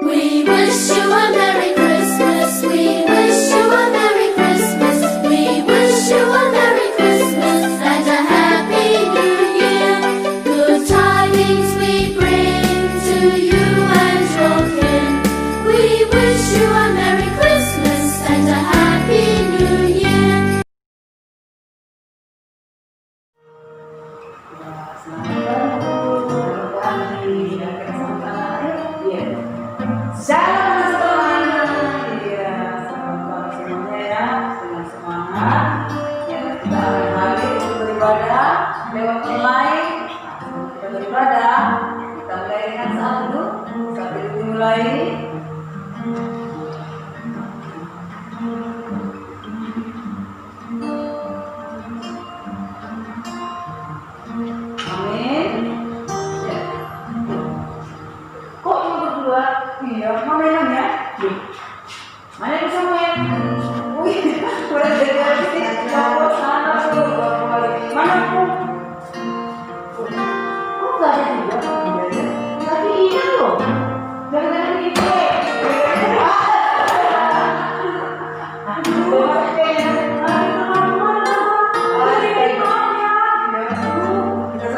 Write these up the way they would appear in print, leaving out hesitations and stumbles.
We wish you a Merry Christmas. We wish you a Merry Christmas. We wish you a Merry Christmas and a Happy New Year. Good tidings we bring to you and your kin. We wish you a Merry Christmas and a Happy New Year. Shalom semuanya, iya, selamat semuanya ya, dengan semangat. Ya, kita hari untuk beribadah lewat online. Kita beribadah, kita mulai dengan saat dulu, sampai dimulai. Amin. Ya. Kok cuma berdua? Iya, mana yang ya? Mana yang bisa main? Wih, udah jadi artis. Coba sana tuh, mana aku? Oh, nggak ada juga. Tapi iya loh. Jangan gitu. Kita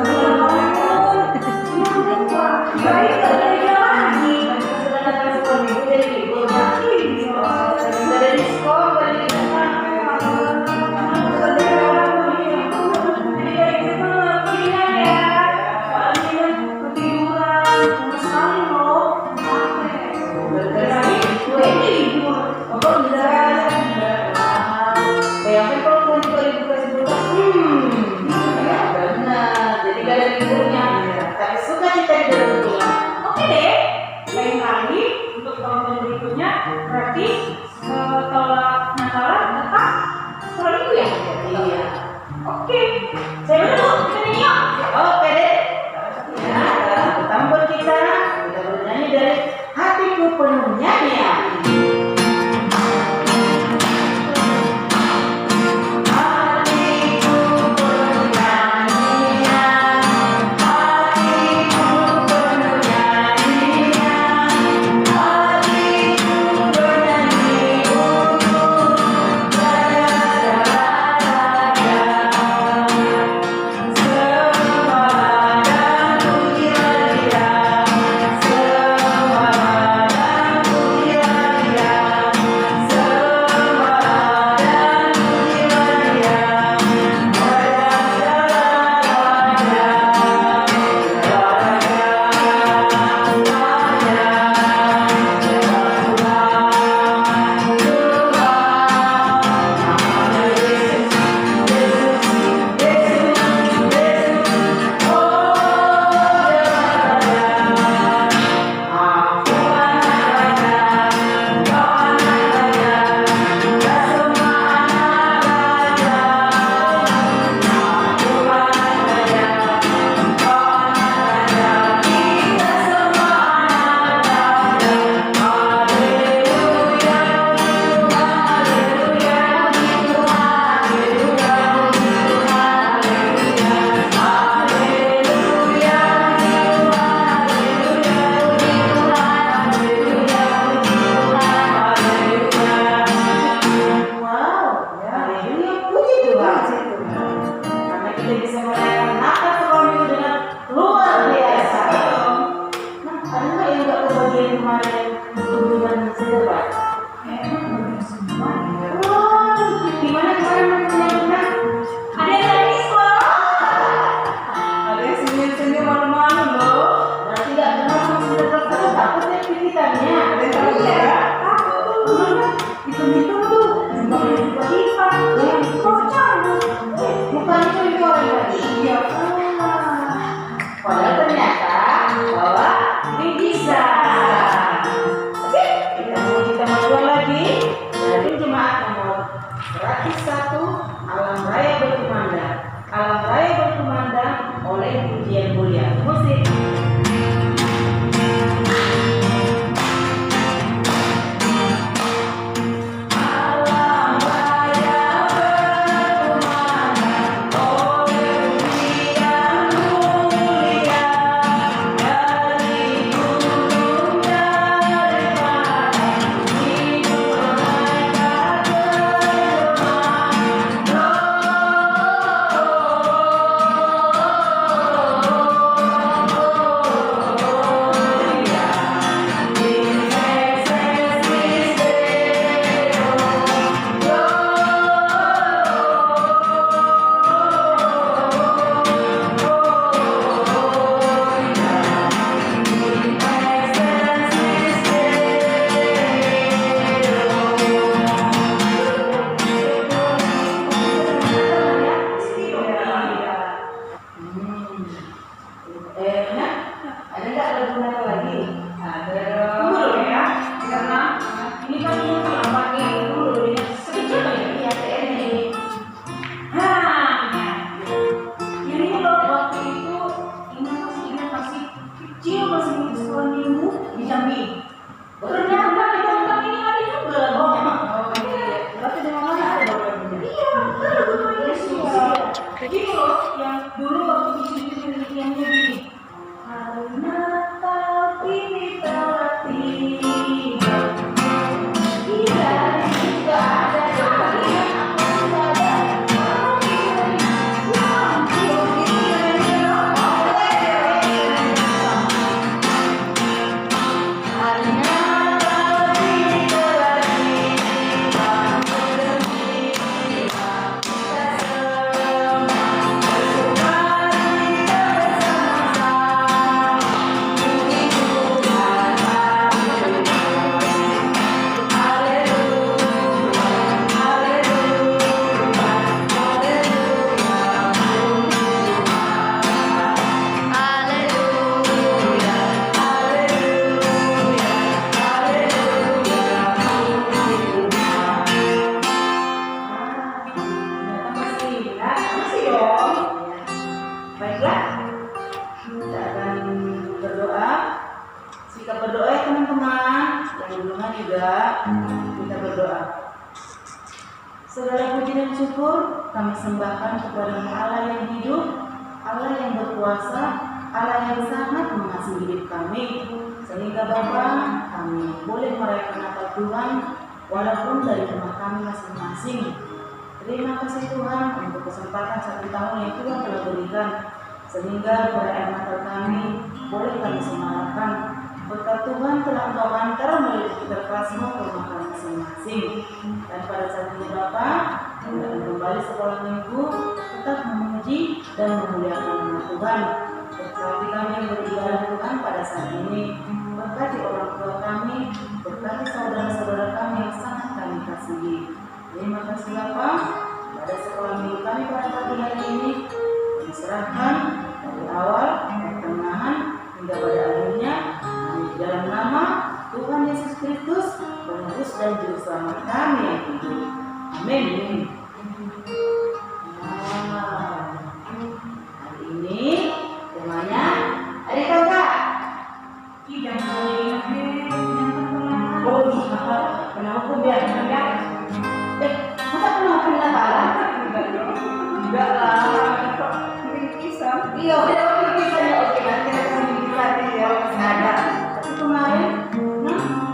baiklah, kita akan berdoa. Sikap berdoa ya teman-teman, yang belum juga kita berdoa. Segala puji dan syukur kami sembahkan kepada Allah yang hidup, Allah yang berkuasa, Allah yang sangat mengasihi hidup kami, sehingga Bapa kami boleh merayakan Natal Tuhan walaupun dari rumah kami masing-masing. Terima kasih Tuhan untuk kesempatan 1 tahun yang Tuhan telah berikan, sehingga perayaan Natal kami boleh kami semarakkan. Berkat Tuhan telah Engkau antar melalui putra kasmu ke rumah kami masing-masing. Dan pada saat ini Bapa, kami akan kembali sekolah minggu tetap memuji dan memuliakan nama Tuhan. Berkati kami yang beribadah Tuhan pada saat ini. Berkati orang tua kami, berkati saudara-saudara kami yang sangat kami kasihi. Terima kasih Bapa, pada sekolah minggu kami pada pagi hari ini kami serahkan dari awal, pertengahan hingga pada akhirnya, di dalam nama Tuhan Yesus Kristus, Penebus dan Juru Selamat kami yang hidup. Amin. Hari ini temanya adik kakak. Tidak boleh. Oh iya, kenapa biar enggak? Masa kenapa Natalan? Enggak lah. Bingkisan. Iya, udah bingkisan ya. Oke, nanti kita kasih bingkisan ya. Ada. Tapi kemarin,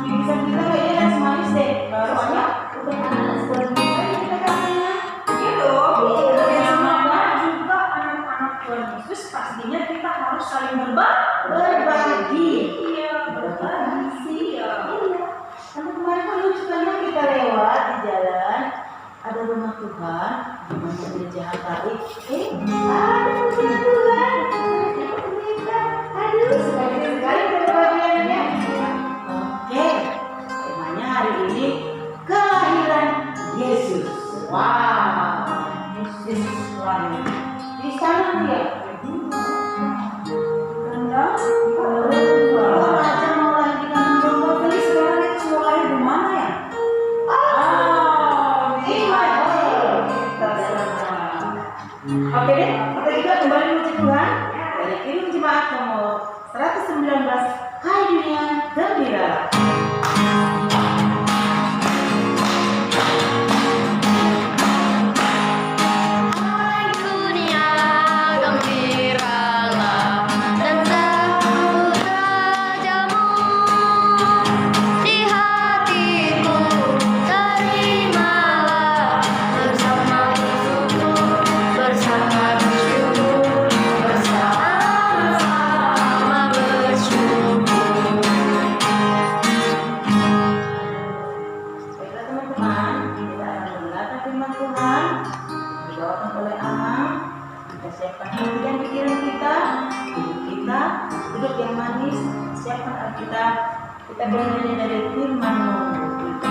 bingkisan kita kayaknya nasi manis deh. Soalnya udah ada sebuah bingkisan yang kita kasihnya. Iya dong. Iya, Dan semuanya juga anak-anak Tuhan Yesus pastinya kita harus saling berbagi. Iya, berbagi sih ya. Iya. Karena kemarin kan lucu karena kita lewat di jalan, ada rumah Tuhan, di mana gereja HKI. Ada punya Tuhan. Aduh, sekali berbahagianya. Oke, temanya hari ini kelahiran Yesus. Wow, Yesus lahir di sana dia. Rendang. Kalau raja mau lahir di kandang domba, Jadi sekarang itu sekolahnya di mana ya? Oke deh, kita juga kembali memuji Tuhan dari kirim jemaat nomor 119. Hai dunia gembira. Hai dunia gembiralah dan sambut rajamu. Di hatiku terimalah bersama bersyukur, bersama bersyukur, bersama bersyukur. Baiklah teman-teman, kita akan mendengarkan firman Tuhan dibawakan oleh Amang. Kita siapkan hati dan pikiran kita, hidup yang manis. Siapkan Alkitab, kita belajar dari firman-Mu. Kita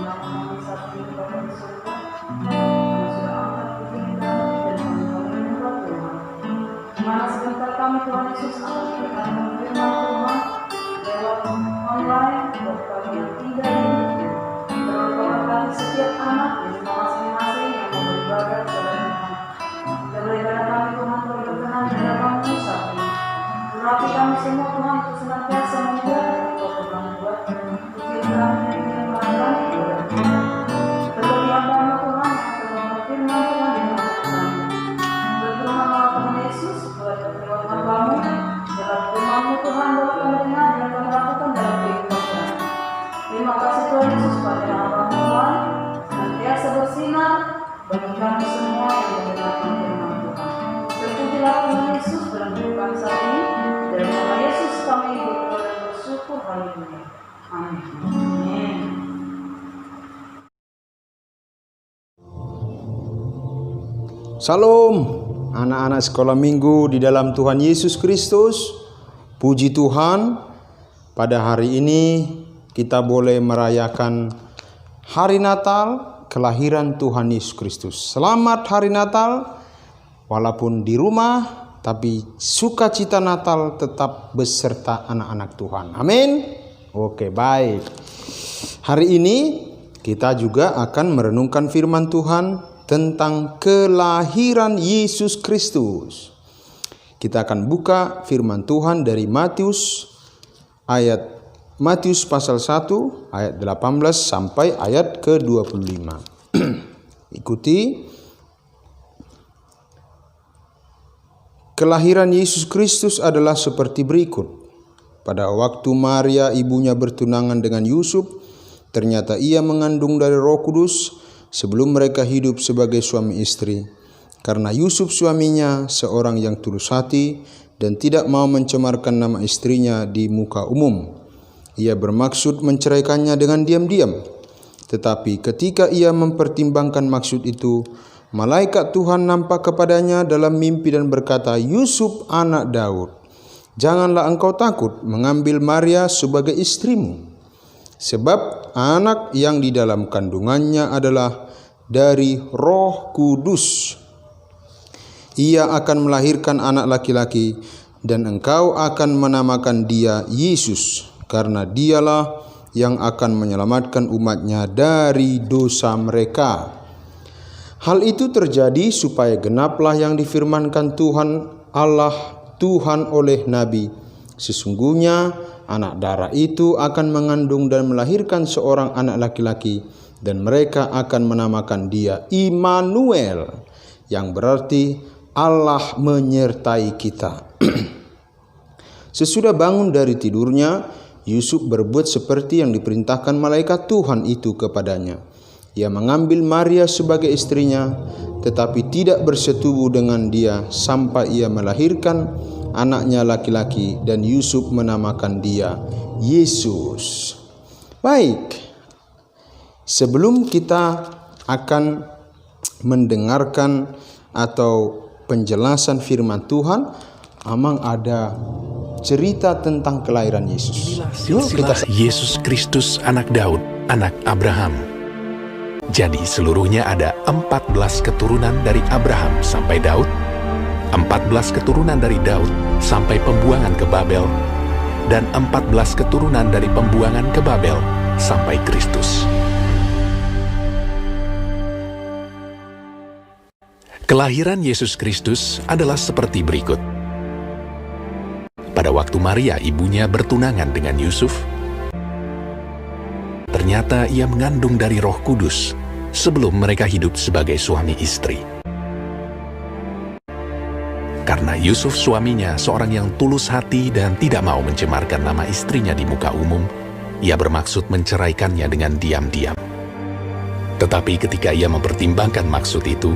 kami saat ini Bapa di surga. Kami sudah angkat puji kita dan kami menyembah Tuhan. Di mana sebentar kami Tuhan Yesus akan mendengarkan firman Tuhan lewat online buat kami yang tinggal ini. Berkati setiap anak di rumah masing-masing yang mau beribadah kepada Tuhan. Dan beribadah kami Tuhan berkenan di hadapan-Mu saat ini. Urapi kami semua Tuhan untuk senantiasa memuliakan Engkau kami buat puji kami yang melayani kepada Tuhan. Terlebih hamba-Mu Tuhan yang akan memfirman Tuhan di nama kami. Berfirman Allah Tuhan Yesus buat lewat hamba-Mu dalam firman-Mu Tuhan buat kami dengar dan kami lakukan dalam kehidupan kami. Terima kasih Tuhan Yesus pada hamba-Mu Tuhan senantiasa bersinar bagi kami semua yang mendengarkan firman Tuhan. Terpujilah Tuhan Yesus dalam kehidupan saat ini. Dalam nama Yesus kami berdoa dan bersyukur. Haleluya. Amin. Amin. Salam anak-anak sekolah minggu di dalam Tuhan Yesus Kristus. Puji Tuhan, pada hari ini kita boleh merayakan hari Natal, kelahiran Tuhan Yesus Kristus. Selamat hari Natal, walaupun di rumah, tapi sukacita Natal tetap beserta anak-anak Tuhan. Amin. Oke, baik. Hari ini kita juga akan merenungkan firman Tuhan tentang kelahiran Yesus Kristus. Kita akan buka firman Tuhan dari Matius pasal 1 ayat 18 sampai ayat ke-25. Ikuti. Kelahiran Yesus Kristus adalah seperti berikut. Pada waktu Maria ibunya bertunangan dengan Yusuf, ternyata ia mengandung dari Roh Kudus sebelum mereka hidup sebagai suami istri. Karena Yusuf suaminya seorang yang tulus hati dan tidak mau mencemarkan nama istrinya di muka umum. Ia bermaksud menceraikannya dengan diam-diam. Tetapi ketika ia mempertimbangkan maksud itu, malaikat Tuhan nampak kepadanya dalam mimpi dan berkata, "Yusuf anak Daud, janganlah engkau takut mengambil Maria sebagai istrimu. Sebab anak yang di dalam kandungannya adalah dari Roh Kudus. Ia akan melahirkan anak laki-laki dan engkau akan menamakan dia Yesus, karena dialah yang akan menyelamatkan umatnya dari dosa mereka." Hal itu terjadi supaya genaplah yang difirmankan Tuhan oleh Nabi. Sesungguhnya anak darah itu akan mengandung dan melahirkan seorang anak laki-laki, dan mereka akan menamakan dia Immanuel, yang berarti Allah menyertai kita. Sesudah bangun dari tidurnya, Yusuf berbuat seperti yang diperintahkan malaikat Tuhan itu kepadanya. Ia mengambil Maria sebagai istrinya, tetapi tidak bersetubuh dengan dia sampai ia melahirkan anaknya laki-laki, dan Yusuf menamakan dia Yesus. Baik, sebelum kita akan mendengarkan atau penjelasan firman Tuhan, Amang ada cerita tentang kelahiran Yesus. Yuk kita Yesus Kristus anak Daud, anak Abraham. Jadi seluruhnya ada 14 keturunan dari Abraham sampai Daud, 14 keturunan dari Daud sampai pembuangan ke Babel, dan 14 keturunan dari pembuangan ke Babel sampai Kristus. Kelahiran Yesus Kristus adalah seperti berikut. Pada waktu Maria ibunya bertunangan dengan Yusuf, ternyata ia mengandung dari Roh Kudus sebelum mereka hidup sebagai suami istri. Karena Yusuf suaminya seorang yang tulus hati dan tidak mau mencemarkan nama istrinya di muka umum, ia bermaksud menceraikannya dengan diam-diam. Tetapi ketika ia mempertimbangkan maksud itu,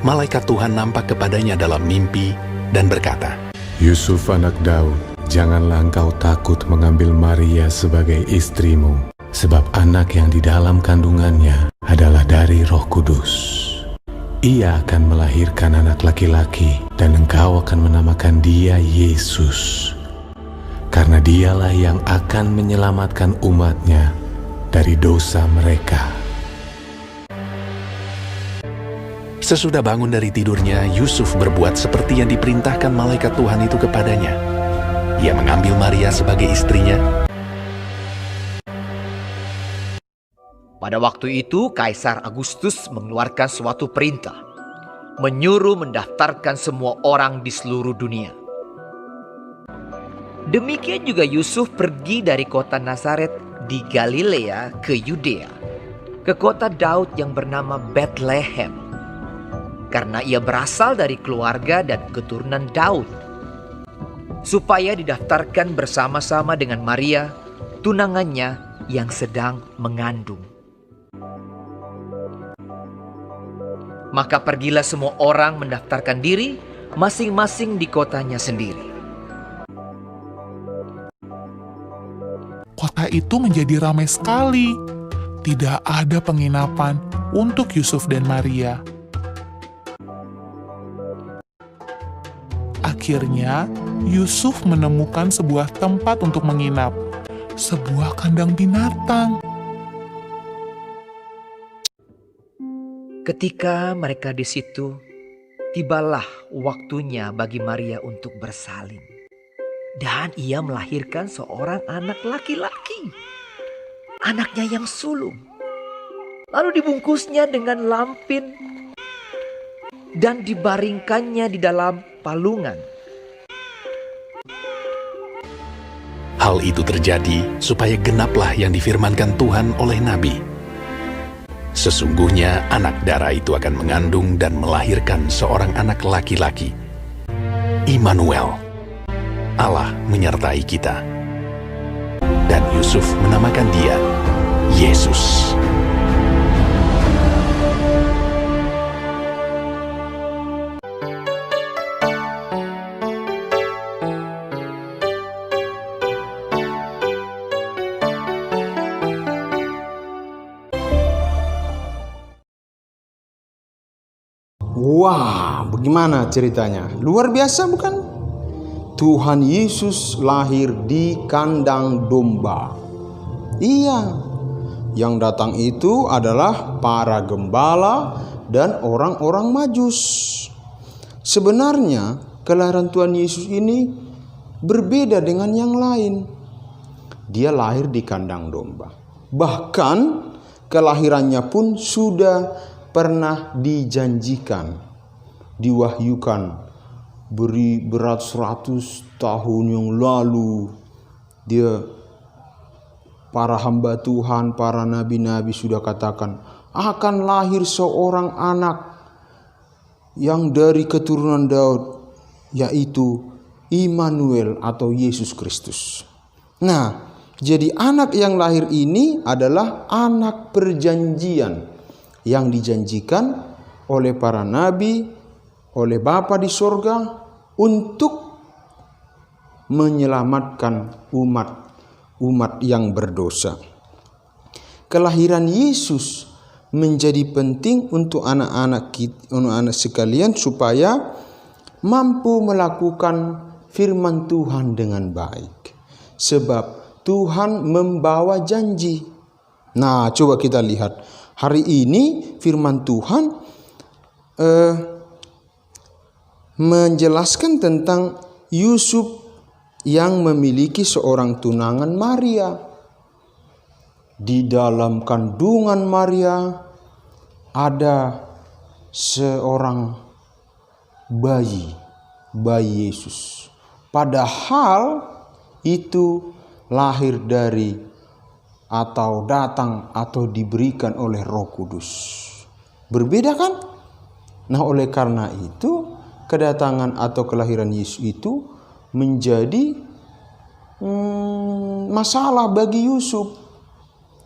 malaikat Tuhan nampak kepadanya dalam mimpi dan berkata, "Yusuf anak Daud, janganlah engkau takut mengambil Maria sebagai istrimu, sebab anak yang di dalam kandungannya adalah dari Roh Kudus. Ia akan melahirkan anak laki-laki, dan engkau akan menamakan dia Yesus, karena dialah yang akan menyelamatkan umatnya dari dosa mereka. Sesudah bangun dari tidurnya, Yusuf berbuat seperti yang diperintahkan malaikat Tuhan itu kepadanya. Ia mengambil Maria sebagai istrinya. Pada waktu itu, Kaisar Agustus mengeluarkan suatu perintah, menyuruh mendaftarkan semua orang di seluruh dunia. Demikian juga Yusuf pergi dari kota Nazaret di Galilea ke Yudea, ke kota Daud yang bernama Bethlehem, karena ia berasal dari keluarga dan keturunan Daud, supaya didaftarkan bersama-sama dengan Maria, tunangannya yang sedang mengandung. Maka pergilah semua orang mendaftarkan diri masing-masing di kotanya sendiri. Kota itu menjadi ramai sekali. Tidak ada penginapan untuk Yusuf dan Maria. Akhirnya, Yusuf menemukan sebuah tempat untuk menginap, sebuah kandang binatang. Ketika mereka di situ, tibalah waktunya bagi Maria untuk bersalin. Dan ia melahirkan seorang anak laki-laki, anaknya yang sulung. Lalu dibungkusnya dengan lampin dan dibaringkannya di dalam palungan. Hal itu terjadi supaya genaplah yang difirmankan Tuhan oleh Nabi. Sesungguhnya anak darah itu akan mengandung dan melahirkan seorang anak laki-laki. Immanuel, Allah menyertai kita. Dan Yusuf menamakan dia Yesus. Wah, bagaimana ceritanya? Luar biasa bukan? Tuhan Yesus lahir di kandang domba. Iya, yang datang itu adalah para gembala dan orang-orang Majus. Sebenarnya kelahiran Tuhan Yesus ini berbeda dengan yang lain. Dia lahir di kandang domba. Bahkan kelahirannya pun sudah pernah dijanjikan, diwahyukan beratus tahun yang lalu. Para hamba Tuhan, para nabi-nabi sudah katakan akan lahir seorang anak yang dari keturunan Daud, yaitu Immanuel atau Yesus Kristus. Nah, jadi anak yang lahir ini adalah anak perjanjian yang dijanjikan oleh para nabi, oleh Bapa di sorga untuk menyelamatkan umat yang berdosa. Kelahiran Yesus menjadi penting untuk anak-anak sekalian supaya mampu melakukan firman Tuhan dengan baik. Sebab Tuhan membawa janji. Nah, coba kita lihat. Hari ini firman Tuhan menjelaskan tentang Yusuf yang memiliki seorang tunangan Maria. Di dalam kandungan Maria ada seorang bayi Yesus. Padahal itu lahir dari atau datang atau diberikan oleh Roh Kudus. Berbeda kan? Nah, oleh karena itu kedatangan atau kelahiran Yesus itu menjadi masalah bagi Yusuf.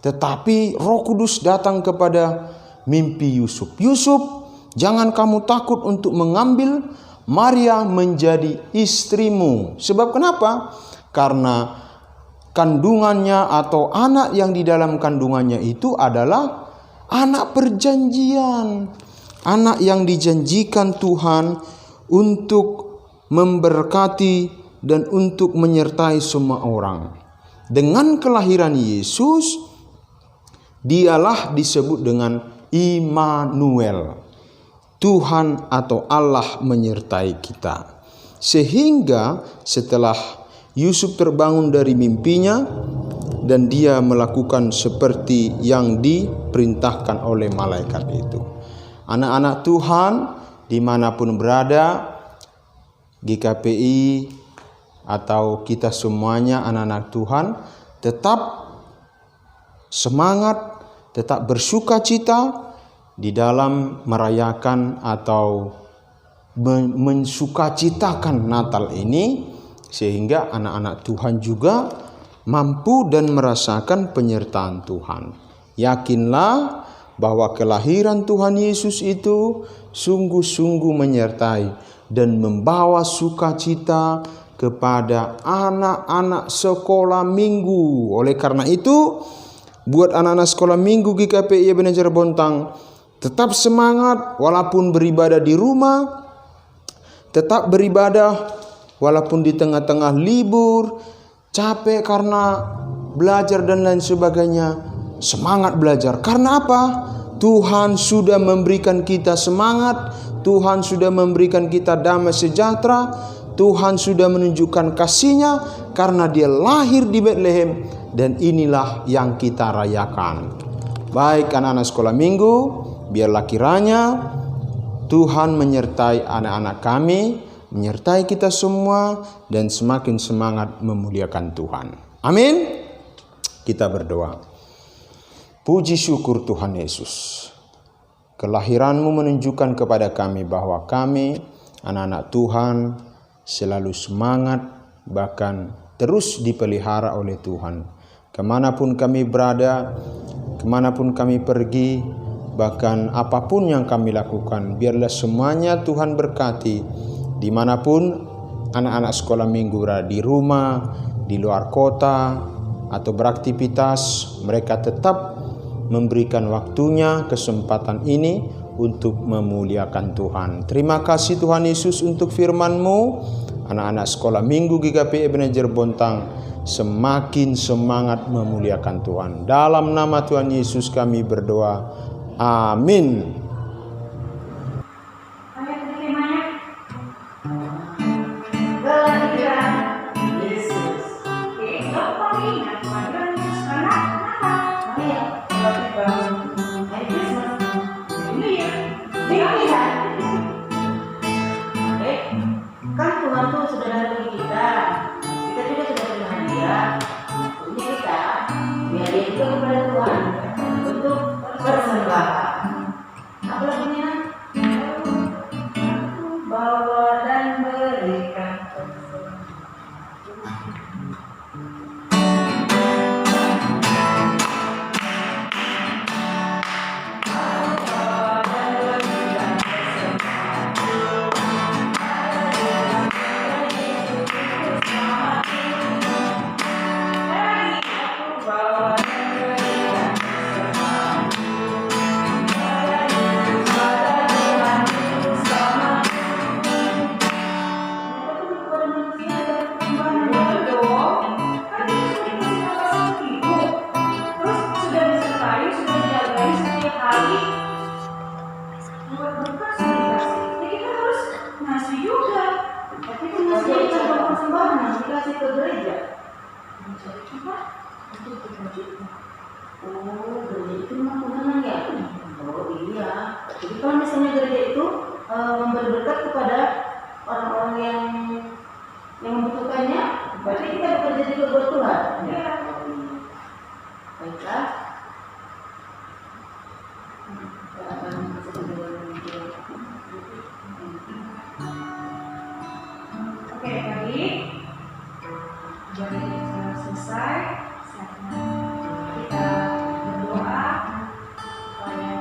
Tetapi Roh Kudus datang kepada mimpi Yusuf. Yusuf, jangan kamu takut untuk mengambil Maria menjadi istrimu. Sebab kenapa? Karena kandungannya atau anak yang di dalam kandungannya itu adalah anak perjanjian. Anak yang dijanjikan Tuhan untuk memberkati dan untuk menyertai semua orang. Dengan kelahiran Yesus, dialah disebut dengan Immanuel, Tuhan atau Allah menyertai kita. Sehingga setelah Yusuf terbangun dari mimpinya dan dia melakukan seperti yang diperintahkan oleh malaikat itu. Anak-anak Tuhan dimanapun berada, GKPI atau kita semuanya anak-anak Tuhan, tetap semangat, tetap bersuka cita di dalam merayakan atau mensukacitakan Natal ini, sehingga anak-anak Tuhan juga mampu dan merasakan penyertaan Tuhan. Yakinlah bahwa kelahiran Tuhan Yesus itu sungguh-sungguh menyertai dan membawa sukacita kepada anak-anak sekolah minggu. Oleh karena itu, buat anak-anak sekolah minggu GKPI Ebenezer Bontang, tetap semangat walaupun beribadah di rumah, tetap beribadah walaupun di tengah-tengah libur, capek karena belajar dan lain sebagainya. Semangat belajar. Karena apa? Tuhan sudah memberikan kita semangat, Tuhan sudah memberikan kita damai sejahtera, Tuhan sudah menunjukkan kasih-Nya karena Dia lahir di Bethlehem, dan inilah yang kita rayakan. Baik anak-anak sekolah minggu, biarlah kiranya Tuhan menyertai anak-anak kami, menyertai kita semua, dan semakin semangat memuliakan Tuhan. Amin. Kita berdoa. Puji syukur Tuhan Yesus. Kelahiran-Mu menunjukkan kepada kami bahwa kami, anak-anak Tuhan, selalu semangat, bahkan terus dipelihara oleh Tuhan. Kemanapun kami berada, kemanapun kami pergi, bahkan apapun yang kami lakukan, biarlah semuanya Tuhan berkati. Dimanapun anak-anak sekolah minggu berada, di rumah, di luar kota, atau beraktivitas, mereka tetap memberikan waktunya, kesempatan ini untuk memuliakan Tuhan. Terima kasih Tuhan Yesus untuk firman-Mu. Anak-anak sekolah minggu GKPI Ebenezer Bontang semakin semangat memuliakan Tuhan. Dalam nama Tuhan Yesus kami berdoa. Amin. Ayat kelimanya. Kelahiran Yesus. Oke, gampang ingat kelahiran Yesus karena kenapa? Iya, berarti bangun hari Christmas. Ini ya. Lihat. Oke, kan Tuhan tuh sudah ada bagi kita. Kita juga sudah punya hadiah. Ini kita biar dia juga kepada Tuhan untuk persembahan. Apa lagi nih? Bawa dan berikan. Jadi kalau misalnya gereja itu memberi berkat kepada orang-orang yang membutuhkannya, berarti kita bekerja juga buat Tuhan. Ya. Baiklah. Oke, tadi jadi sudah selesai. Saatnya kita berdoa supaya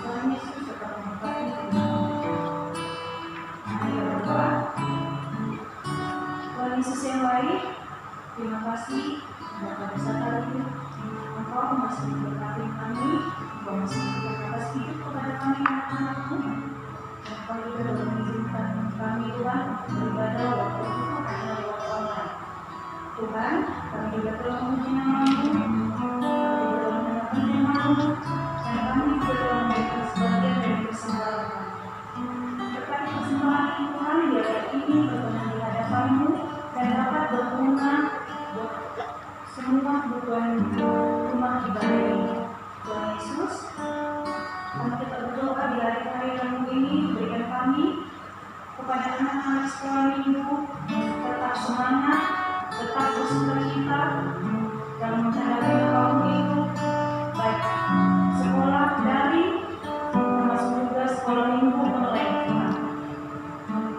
Tuhan Yesus tetap memberkati kita. Mari berdoa. Tuhan Yesus yang baik, terima kasih sudah pada saat hari ini Engkau masih memberkati kami, Engkau masih memberikan atas hidup kepada kami anak-anak-Mu. Engkau juga telah mengizinkan kami Tuhan beribadah waktu itu hanya lewat Tuhan, kami juga telah memuji nama-Mu, kami telah mendengarkan firman-Mu, dan kami juga telah memberikan sebagian dari persembahan kami. Berkati persembahan ini Tuhan, biarlah ini berkenan di hadapan-Mu dan dapat berguna buat semua kebutuhan rumah ibadah ini. Tuhan Yesus, kami kita berdoa di hari-hari Rabu ini, berikan kami kepada anak-anak sekolah minggu tetap semangat, tetap bersukacita dalam menjalani tahun itu, baik sekolah daring termasuk juga sekolah minggu online.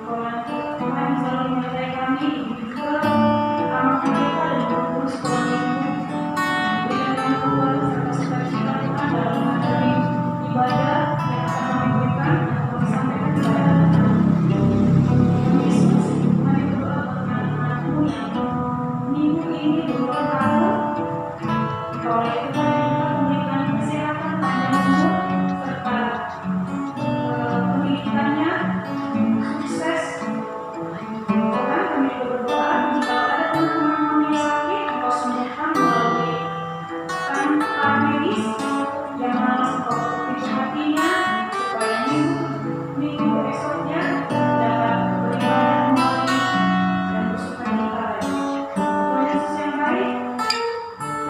Tuhan selalu menyertai kami, juga anak mereka dan guru sekolah minggu. Berikan kami kekuatan serta sukacita Tuhan dalam menjalani ibadah yang akan kami berikan atau kami sampaikan kepada anak-anak. Yesus, kami berdoa buat anak-anak-Mu yang minggu ini berulang tahun. Oleh Tuhan kita memberikan kesehatan panjang umur serta pendidikannya sukses. Tuhan, kami juga berdoa jika ada teman-teman yang sakit, Engkau sembuhkan melalui tangan medis yang mana Engkau tutupi hatinya supaya minggu esoknya dapat beribadah kembali dan bersukacita lagi. Tuhan Yesus yang baik,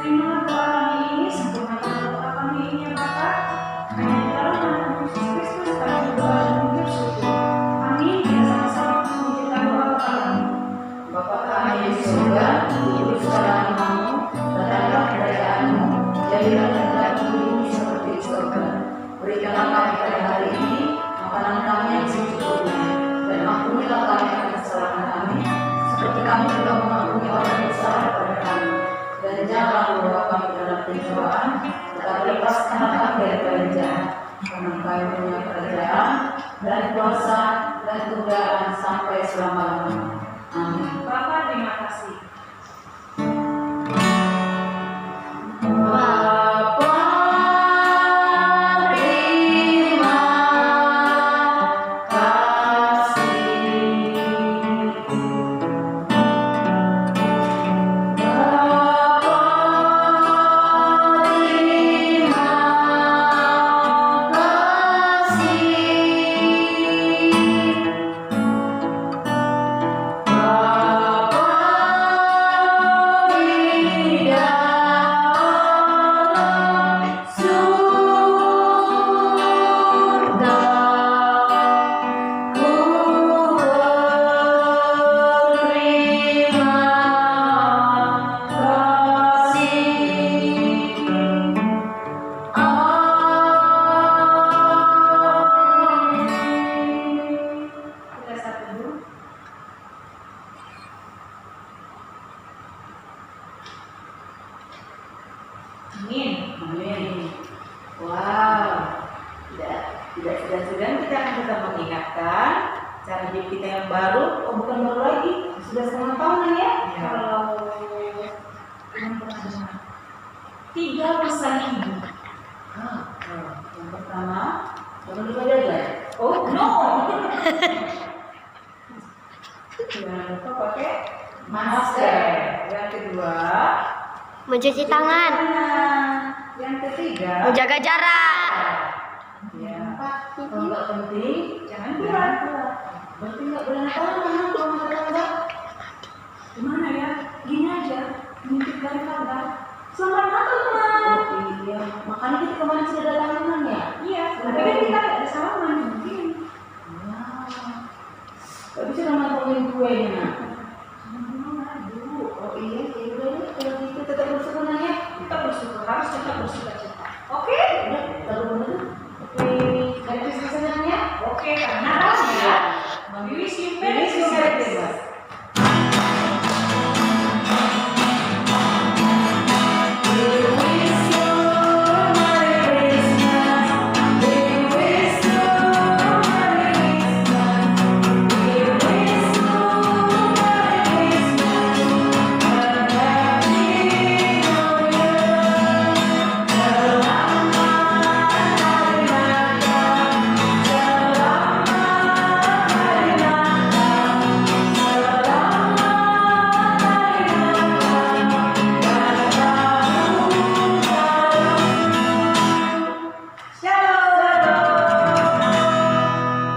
terimalah doa kami ini, sempurnakan doa kami ini ya Bapa. Hanya di dalam nama Yesus Kristus kami berdoa dan mengucap syukur. Amin. Kita sama-sama mengucapkan doa kami. Bapa kami di surga, dikuduskanlah nama-Mu, datanglah kerajaan-Mu, jadilah kehendakmu di bumi seperti di surga. Berikanlah kami pada hari ini makanan kami yang secukupnya, dan ampunilah kami akan kesalahan kami, seperti kami juga mengampuni orang yang bersalah kepada kami. Dan janganlah membawa kami ke dalam pencobaan, tetapi lepaskanlah kami dari yang jahat. Karena Engkau punya kerajaan dan kuasa dan kemuliaan sampai selama-lamanya. Amin. Bapa, terima kasih. Bapa, terima kasih. Kita satu dulu. Amin. Amin. Wow. Tidak segan-segan kita akan tetap mengingatkan cara hidup kita yang baru. Oh, bukan baru lagi, sudah setengah tahunan ya. Kalau yang pertama, 3 pesan hidup. Yang pertama, jangan lupa jaga. Oh no. Jangan lupa pakai masker. Yang kedua, Mencuci tangan, yang ketiga, menjaga jarak. ya. Kalau nggak penting, jangan keluar. Berarti nggak boleh tahu kalau nggak. Gimana ya? Gini aja, ngintip dari kabar. Selamat Natal, teman. Oh iya, makanya kita kemarin sudah ada tangan ya. Iya, tapi kan kita ada salaman mungkin. Gak bisa ngomongin kuenya. Aduh, Oh iya, ya udah deh, kalau gitu tetap bersyukur ya. kita bersyukur, harus tetap bersukacita. Oke? Udah, lalu bener. Oke, dari bisnisnya ya. Oke, karena Natal ya. We wish you Merry